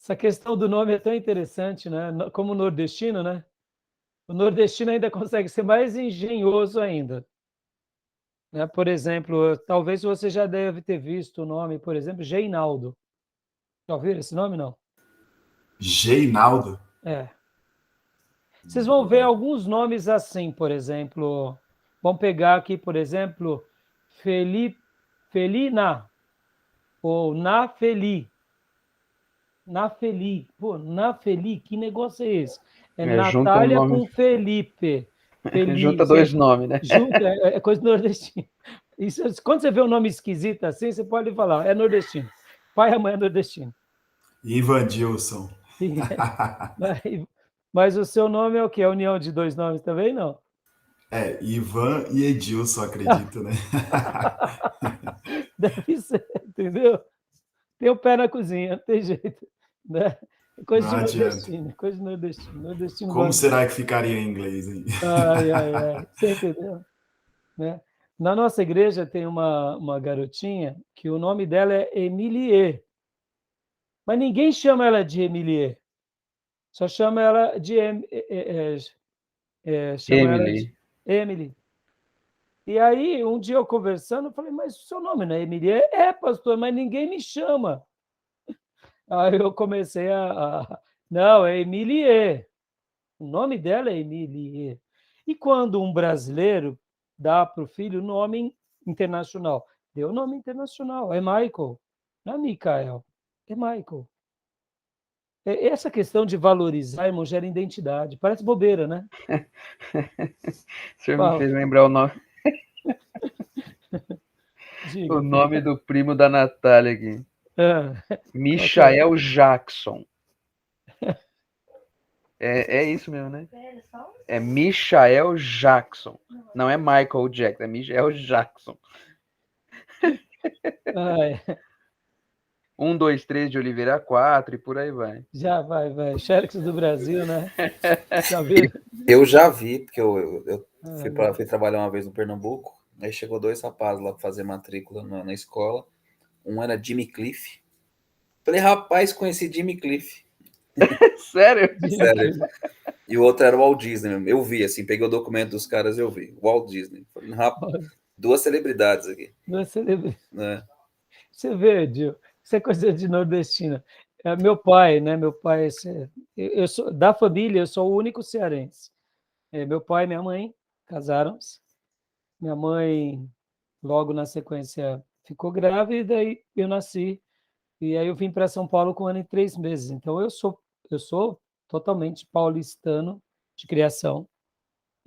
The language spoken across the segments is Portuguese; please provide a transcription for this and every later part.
Essa questão do nome é tão interessante, né? Como nordestino, né? O nordestino ainda consegue ser mais engenhoso ainda, né? Por exemplo, talvez você já deve ter visto o nome, por exemplo, Geinaldo. Já ouviram esse nome, não? Geinaldo? É. Vocês vão ver alguns nomes assim, por exemplo. Vamos pegar aqui, por exemplo, Felipe, Felina ou Nafeli. Nafeli. Pô, Nafeli, que negócio é esse? É Junta um Natália nome, com Felipe. Feli, junta dois nomes, né? junto, é coisa nordestina. Isso, quando você vê um nome esquisito assim, você pode falar, é nordestino. Pai e mãe é nordestino. Ivan Dilson. Mas o seu nome é o quê? A união de dois nomes também, não? É, Ivan e Edilson, acredito, né? Deve ser, entendeu? Tem o pé na cozinha, não tem jeito. Né? É coisa Não de adianta. nordestino, coisa de nordestino. Nordestino Como gosta. será que ficaria em inglês, hein? Ai, ai, ai. Você entendeu? Né? Na nossa igreja tem uma garotinha que o nome dela é Emilie, mas ninguém chama ela de Emilie, só chama ela de chama ela de Emily. Emily. E aí, um dia eu conversando, eu falei, mas o seu nome não é Emilie? É, pastor, mas ninguém me chama. Aí eu comecei não, é Emilie. O nome dela é Emilie. E quando um brasileiro dá para o filho nome internacional? Deu nome internacional, é Michael, não é Michael, é Michael. Essa questão de valorizar, irmão, gera identidade. Parece bobeira, né? O senhor me Fala. fez lembrar o Diga. nome do primo da Natália aqui. Qual que é? Michael Jackson. É isso mesmo, né? É Michael Jackson. Não é Michael Jackson, é Michael Jackson. Ah, 1, 2, 3 de Oliveira 4 e por aí vai. já vai. Xerox do Brasil, né? Já viram? Eu já vi, porque eu Ah, fui trabalhar uma vez no Pernambuco, aí chegou dois rapazes lá para fazer matrícula na escola. Um era Jimmy Cliff. Falei, rapaz, conheci Jimmy Cliff. Sério? Sério. E o outro era o Walt Disney mesmo. Eu vi, assim, peguei o documento dos caras e eu vi. Walt Disney. Falei, rapaz, duas celebridades aqui. você Né? Você vê, Dio, isso é coisa de nordestina. Meu pai, né? Meu pai, eu sou da família, eu sou o único cearense. Meu pai e minha mãe casaram-se. Minha mãe, logo na sequência, ficou grávida e eu nasci. E aí eu vim para São Paulo com 1 ano e 3 meses. Então eu sou totalmente paulistano de criação,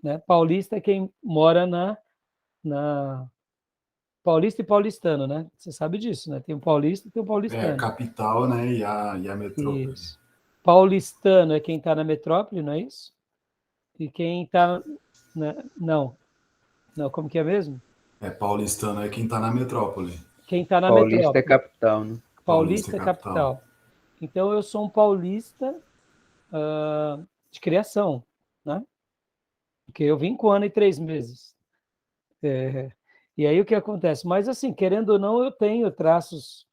né? Paulista é quem mora na paulista e paulistano, né? Você sabe disso, né? Tem o paulista e tem o É, a paulistano. capital, né? E a metrópole. Isso. Paulistano é quem está na metrópole, não é isso? E quem está. Não, não, como que é mesmo? É, paulistano é quem tá na metrópole. Quem está na Paulista é metrópole. capital, né? Paulista é Paulista é capital. capital. Então eu sou um paulista de criação, né? Porque eu vim com 1 ano e 3 meses. E aí o que acontece? Mas assim, querendo ou não, eu tenho traços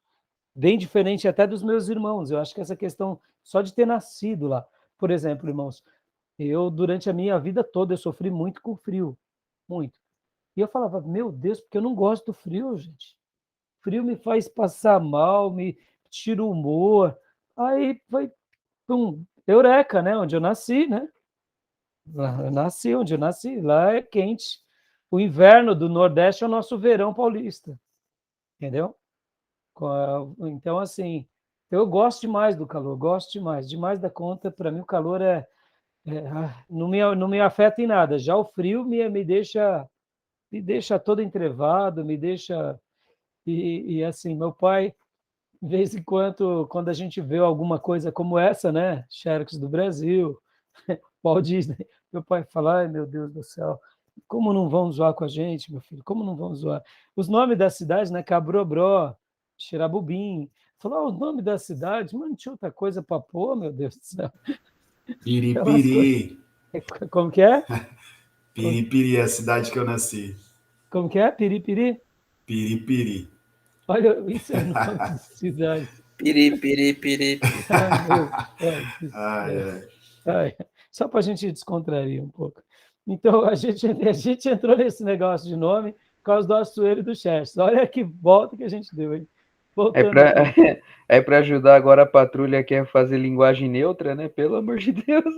bem diferentes até dos meus irmãos. Eu acho que essa questão só de ter nascido lá. Por exemplo, irmãos, eu, durante a minha vida toda, eu sofri muito com frio, muito. E eu falava, meu Deus, porque eu não gosto do frio, gente. Frio me faz passar mal, me tira o humor. Aí foi, pum, Eureka, né? Onde eu nasci, né? Eu nasci onde eu nasci, lá é quente. O inverno do Nordeste é o nosso verão paulista, entendeu? Então, assim, eu gosto demais do calor, gosto demais da conta. Para mim, o calor não me afeta em nada. Já o frio me deixa todo entrevado, me deixa. E assim, meu pai, de vez em quando a gente vê alguma coisa como essa, né? Xerox do Brasil, Walt Disney, meu pai fala: ai meu Deus do céu, como não vão zoar com a gente, meu filho? Como não vão zoar? Os nomes da cidade, né? Cabrobró, Xerabubim. Falou: o nome da cidade, mas não tinha outra coisa para pôr, meu Deus do céu. Então, as coisas. Piripiri. Como que é? Piripiri é a cidade que eu nasci. Como que é? Piripiri? Piripiri. Olha, isso é nome de cidade. Piri, piri, piri. Só para a gente descontrair um pouco. Então, a gente entrou nesse negócio de nome por causa do Açoeiro e do Xerxes. Olha que volta que a gente deu, hein? Voltando aqui. É para ajudar agora a patrulha que quer fazer linguagem neutra, né? Pelo amor de Deus.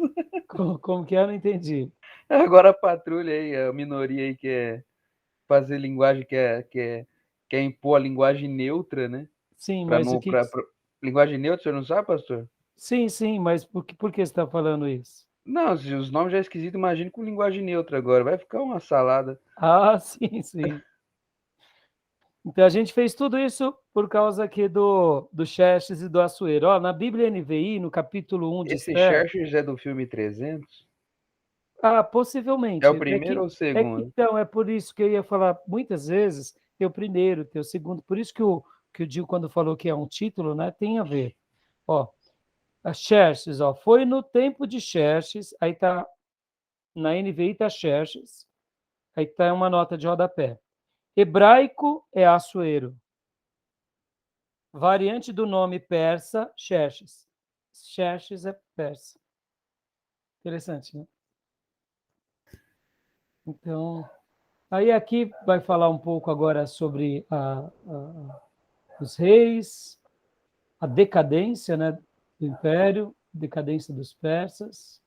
Como que é? Eu não entendi. Agora a patrulha aí, a minoria aí quer fazer linguagem, quer impor a linguagem neutra, né? Sim, mas o que... Linguagem neutra, você não sabe, pastor? Sim, mas por que você está falando isso? Não, se os nomes já é esquisito, imagine com linguagem neutra agora. Vai ficar uma salada. Ah, sim. Então, a gente fez tudo isso por causa aqui do Xerxes e do Açoeiro. Ó, na Bíblia NVI, no capítulo 1 de Esse Esther... Xerxes é do filme 300? Possivelmente. É o primeiro ou o segundo? Então, é por isso que eu ia falar muitas vezes, ter o primeiro, ter o segundo. Por isso que o Gil, quando falou que é um título, né, tem a ver. Ó, a Xerxes, ó, foi no tempo de Xerxes, aí tá, na NVI tá Xerxes, aí tá uma nota de rodapé. Hebraico é Assuero. Variante do nome persa, Xerxes. Xerxes é persa. Interessante, né? Então, aí aqui vai falar um pouco agora sobre os reis, a decadência, né, do império, decadência dos persas.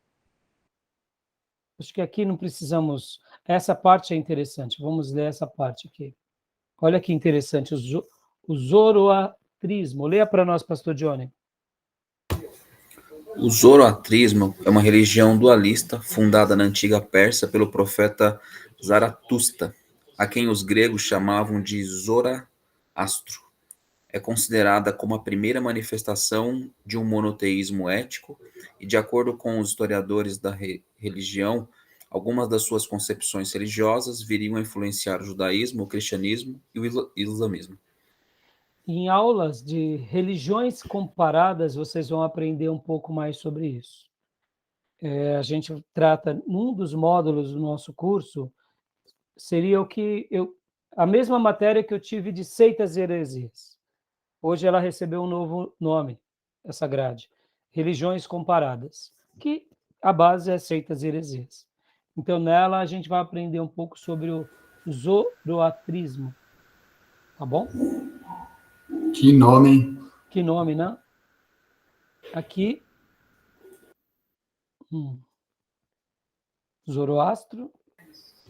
Acho que aqui não precisamos... Essa parte é interessante. Vamos ler essa parte aqui. Olha que interessante, o zoroatrismo. Leia para nós, pastor Johnny. O zoroatrismo é uma religião dualista fundada na antiga Pérsia pelo profeta Zaratustra, a quem os gregos chamavam de Zoroastro. É considerada como a primeira manifestação de um monoteísmo ético e, de acordo com os historiadores da religião, algumas das suas concepções religiosas viriam a influenciar o judaísmo, o cristianismo e o islamismo. Em aulas de religiões comparadas, vocês vão aprender um pouco mais sobre isso. A gente trata, num dos módulos do nosso curso, seria a mesma matéria que eu tive de seitas e heresias. Hoje ela recebeu um novo nome, essa grade, religiões comparadas, que a base é seitas e heresias. Então, nela, a gente vai aprender um pouco sobre o zoroatrismo. Tá bom? Que nome, hein? Que nome, né? Aqui, Zoroastro.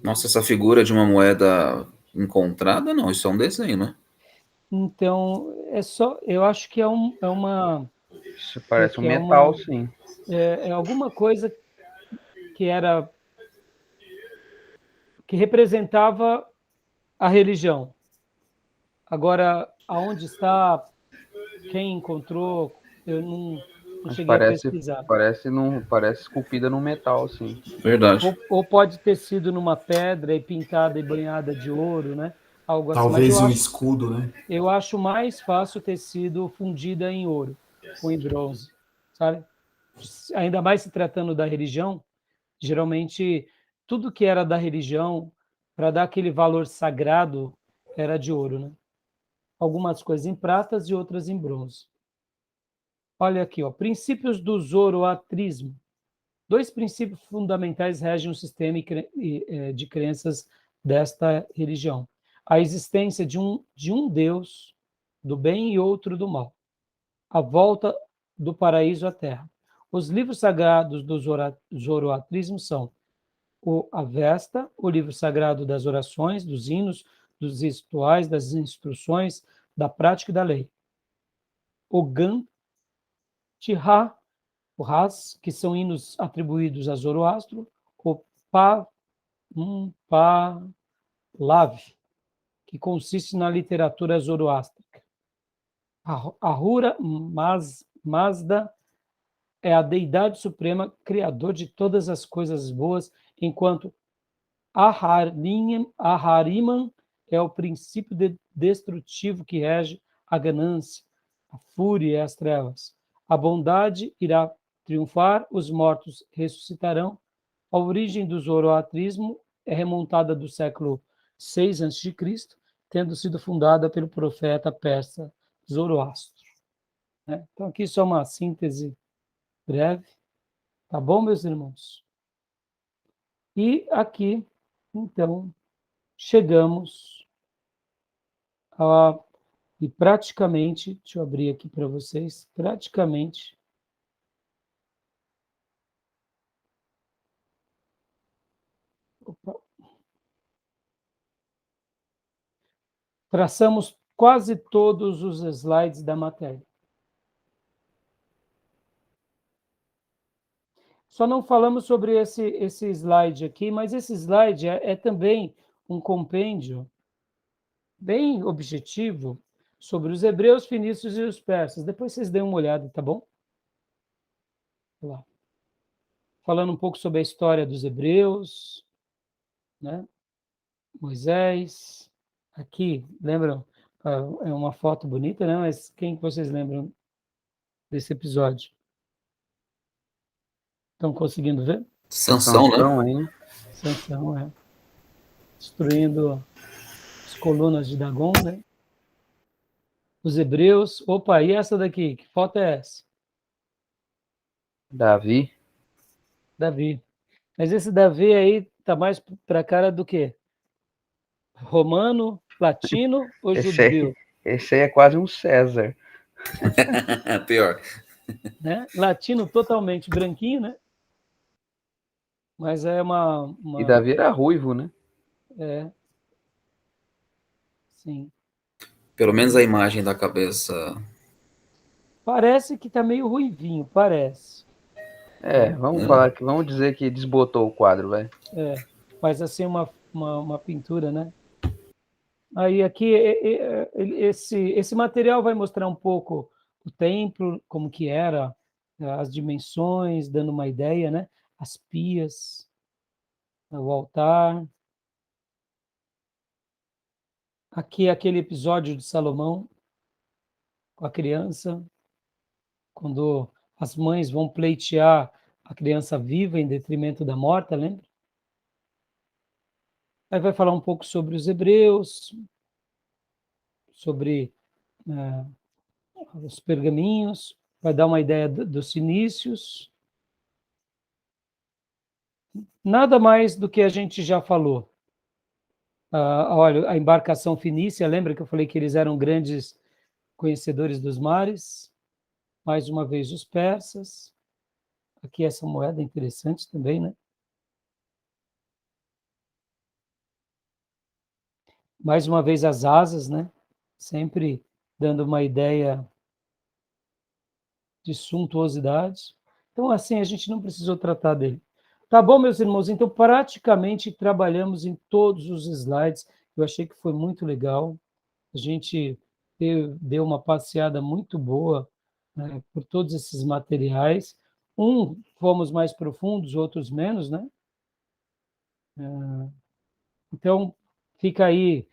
Nossa, essa figura de uma moeda encontrada, não, isso é um desenho, né? Então, eu acho que é uma... Isso parece um metal, sim. É alguma coisa que representava a religião. Agora, aonde está, quem encontrou, eu não cheguei a pesquisar. Parece esculpida num metal, sim. Verdade. Ou pode ter sido numa pedra e pintada e banhada de ouro, né? Algo assim. Talvez um escudo, né? Eu acho mais fácil ter sido fundida em ouro ou em bronze, sabe? Ainda mais se tratando da religião, geralmente tudo que era da religião, para dar aquele valor sagrado, era de ouro, né? Algumas coisas em pratas e outras em bronze. Olha aqui, ó, princípios do zoroatrismo. 2 princípios fundamentais regem o sistema de crenças desta religião. A existência de um Deus do bem e outro do mal. A volta do paraíso à terra. Os livros sagrados do zoroatrismo são o Avesta, o livro sagrado das orações, dos hinos, dos rituais, das instruções, da prática e da lei. O Gan, Tihá, o Ras, que são hinos atribuídos a Zoroastro, o Pahlav, que consiste na literatura zoroástrica. Ahura Mazda é a deidade suprema, criador de todas as coisas boas, enquanto Ahariman é o princípio destrutivo que rege a ganância, a fúria e as trevas. A bondade irá triunfar, os mortos ressuscitarão. A origem do zoroatrismo é remontada do século VI a.C., tendo sido fundada pelo profeta persa Zoroastro. né? Então, aqui só uma síntese breve, tá bom, meus irmãos? E aqui, então, chegamos a... E praticamente, deixa eu abrir aqui para vocês, praticamente... Opa. Traçamos quase todos os slides da matéria. Só não falamos sobre esse slide aqui, mas esse slide é também um compêndio bem objetivo sobre os hebreus, fenícios e os persas. Depois vocês dêem uma olhada, tá bom? Lá. Falando um pouco sobre a história dos hebreus, né? Moisés. Aqui, lembram? É uma foto bonita, né? Mas quem que vocês lembram desse episódio? Estão conseguindo ver? Sansão, né? Sansão, hein? Sansão, é. Destruindo as colunas de Dagon, né? Os hebreus. Opa, e essa daqui? Que foto é essa? Davi. Davi. Mas esse Davi aí tá mais para a cara do quê? Romano, latino ou judeu? Esse aí é quase um César. Pior. Né? Latino totalmente branquinho, né? Mas é E Davi era ruivo, né? É. Sim. Pelo menos a imagem da cabeça. Parece que tá meio ruivinho, parece. Vamos dizer que desbotou o quadro, vai. É. Mas assim, uma pintura, né? Aí aqui, esse material vai mostrar um pouco o templo, como que era, as dimensões, dando uma ideia, né? As pias, o altar. Aqui é aquele episódio de Salomão com a criança, quando as mães vão pleitear a criança viva em detrimento da morta, lembra? Aí vai falar um pouco sobre os hebreus, sobre os pergaminhos, vai dar uma ideia dos inícios. Nada mais do que a gente já falou. Olha, a embarcação fenícia, lembra que eu falei que eles eram grandes conhecedores dos mares? Mais uma vez os persas. Aqui essa moeda interessante também, né? Mais uma vez as asas, né? Sempre dando uma ideia de suntuosidade. Então, assim, a gente não precisou tratar dele. Tá bom, meus irmãos? Então, praticamente trabalhamos em todos os slides. Eu achei que foi muito legal. A gente deu uma passeada muito boa, né, por todos esses materiais. Fomos mais profundos, outros menos, né? Então, fica aí.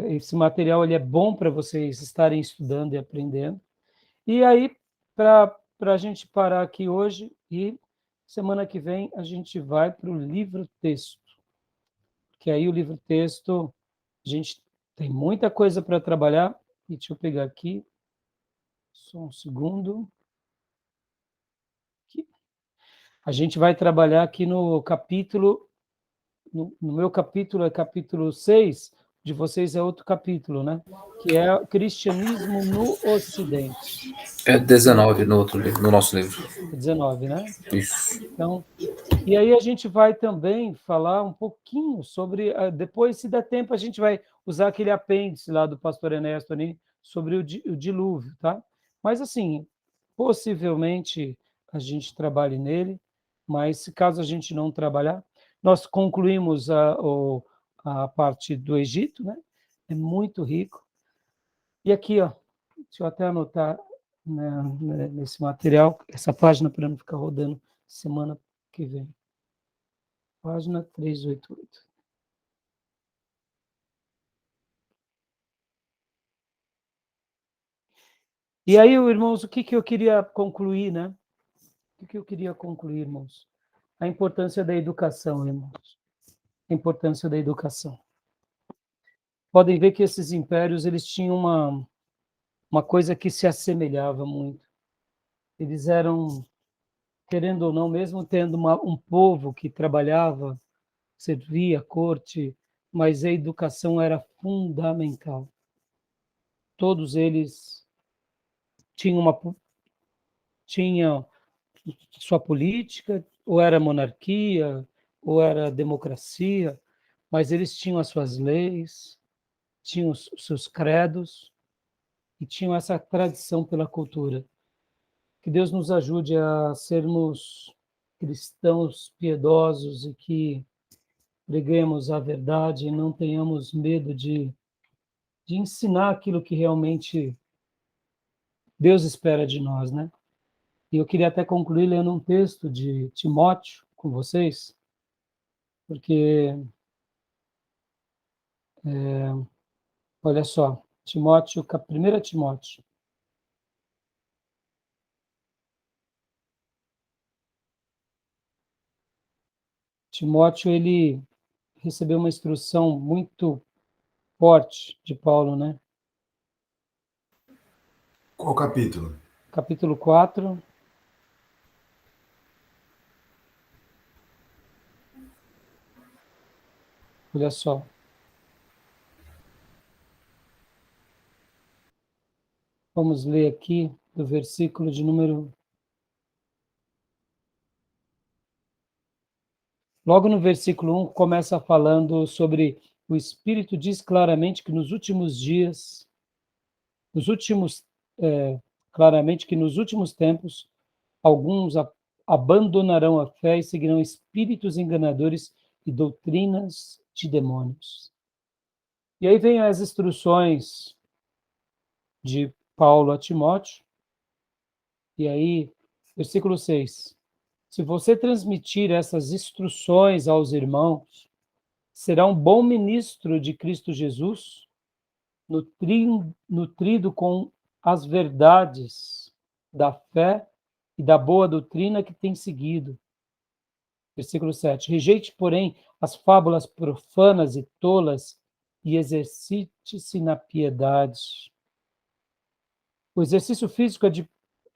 Esse material ele é bom para vocês estarem estudando e aprendendo. E aí, para a gente parar aqui hoje e semana que vem a gente vai para o livro-texto. Que aí o livro-texto, a gente tem muita coisa para trabalhar. E deixa eu pegar aqui, só um segundo. Aqui. A gente vai trabalhar aqui no capítulo, no meu capítulo é capítulo 6, de vocês é outro capítulo, né? Que é o Cristianismo no Ocidente. É 19 no outro livro, no nosso livro. 19, né? Isso. Então, e aí a gente vai também falar um pouquinho sobre, depois, se der tempo, a gente vai usar aquele apêndice lá do pastor Ernesto Anini sobre o dilúvio, tá? Mas, assim, possivelmente a gente trabalhe nele, mas caso a gente não trabalhar, nós concluímos a parte do Egito, né? É muito rico. E aqui, ó, deixa eu até anotar, né, nesse material, essa página para não ficar rodando semana que vem. Página 388. E aí, irmãos, o que eu queria concluir, né? O que eu queria concluir, irmãos? A importância da educação, irmãos. A importância da educação. Podem ver que esses impérios, eles tinham uma coisa que se assemelhava muito. eles eram, querendo ou não, mesmo tendo um povo que trabalhava, servia a corte, mas a educação era fundamental. Todos eles tinham sua política, ou era monarquia, ou era democracia, mas eles tinham as suas leis, tinham os seus credos e tinham essa tradição pela cultura. Que Deus nos ajude a sermos cristãos piedosos e que preguemos a verdade e não tenhamos medo de ensinar aquilo que realmente Deus espera de nós, né? E eu queria até concluir lendo um texto de Timóteo com vocês, porque, olha só, Timóteo, 1 Timóteo. Timóteo, ele recebeu uma instrução muito forte de Paulo, né? Qual capítulo? Capítulo 4. Olha só. Vamos ler aqui do versículo de número... Logo no versículo 1, começa falando sobre o Espírito diz claramente que nos últimos dias, claramente que nos últimos tempos, alguns abandonarão a fé e seguirão espíritos enganadores e doutrinas de demônios. E aí vem as instruções de Paulo a Timóteo, e aí, versículo 6. Se você transmitir essas instruções aos irmãos, será um bom ministro de Cristo Jesus, nutrido com as verdades da fé e da boa doutrina que tem seguido. Versículo 7. Rejeite, porém, as fábulas profanas e tolas e exercite-se na piedade. O exercício físico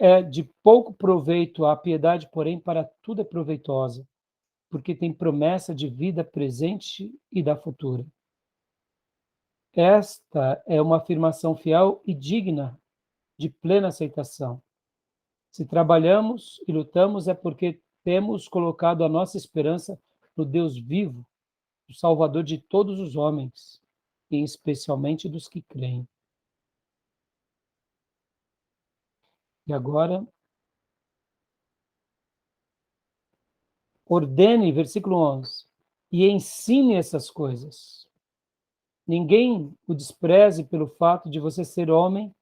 é de pouco proveito, a piedade, porém, para tudo é proveitosa, porque tem promessa de vida presente e da futura. Esta é uma afirmação fiel e digna de plena aceitação. Se trabalhamos e lutamos é porque temos colocado a nossa esperança no Deus vivo, o Salvador de todos os homens, e especialmente dos que creem. E agora, ordene, versículo 11, e ensine essas coisas. Ninguém o despreze pelo fato de você ser homem,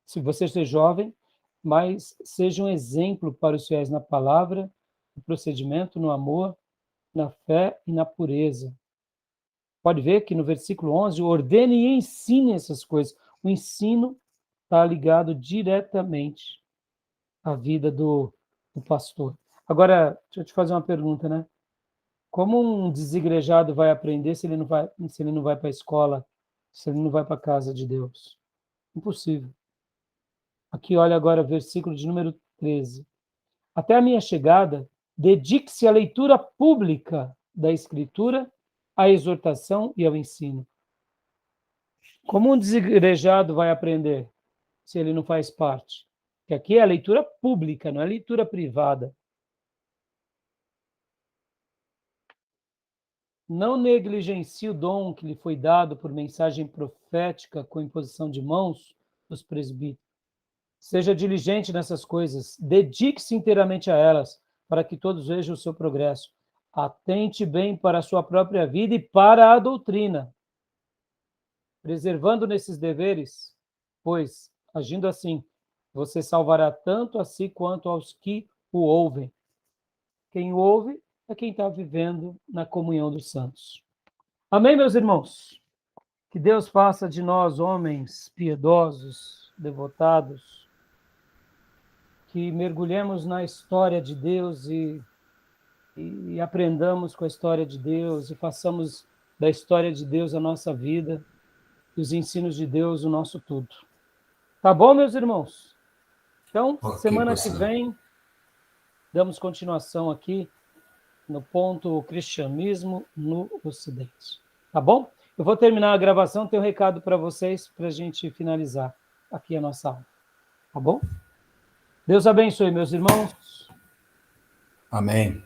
se você ser jovem, mas seja um exemplo para os fiéis na palavra, no procedimento, no amor, na fé e na pureza. Pode ver que no versículo 11, ordene e ensine essas coisas. O ensino está ligado diretamente à vida do pastor. Agora, deixa eu te fazer uma pergunta, né? Como um desigrejado vai aprender se ele não vai para a escola, se ele não vai para a casa de Deus? Impossível. Aqui, olha agora o versículo de número 13. Até a minha chegada, dedique-se à leitura pública da Escritura, à exortação e ao ensino. Como um desigrejado vai aprender se ele não faz parte? Porque aqui é a leitura pública, não é a leitura privada. Não negligencie o dom que lhe foi dado por mensagem profética com imposição de mãos dos presbíteros. Seja diligente nessas coisas, dedique-se inteiramente a elas, para que todos vejam o seu progresso. Atente bem para a sua própria vida e para a doutrina, preservando nesses deveres, pois, agindo assim, você salvará tanto a si quanto aos que o ouvem. Quem o ouve é quem está vivendo na comunhão dos santos. Amém, meus irmãos? Que Deus faça de nós homens piedosos, devotados, que mergulhemos na história de Deus e aprendamos com a história de Deus e façamos da história de Deus a nossa vida e os ensinos de Deus o nosso tudo. Tá bom, meus irmãos? Então, Ok, semana que professor. vem, damos continuação aqui no ponto cristianismo no Ocidente. Tá bom? Eu vou terminar a gravação, tenho um recado para vocês, para a gente finalizar aqui a nossa aula. Tá bom? Deus abençoe, meus irmãos. Amém.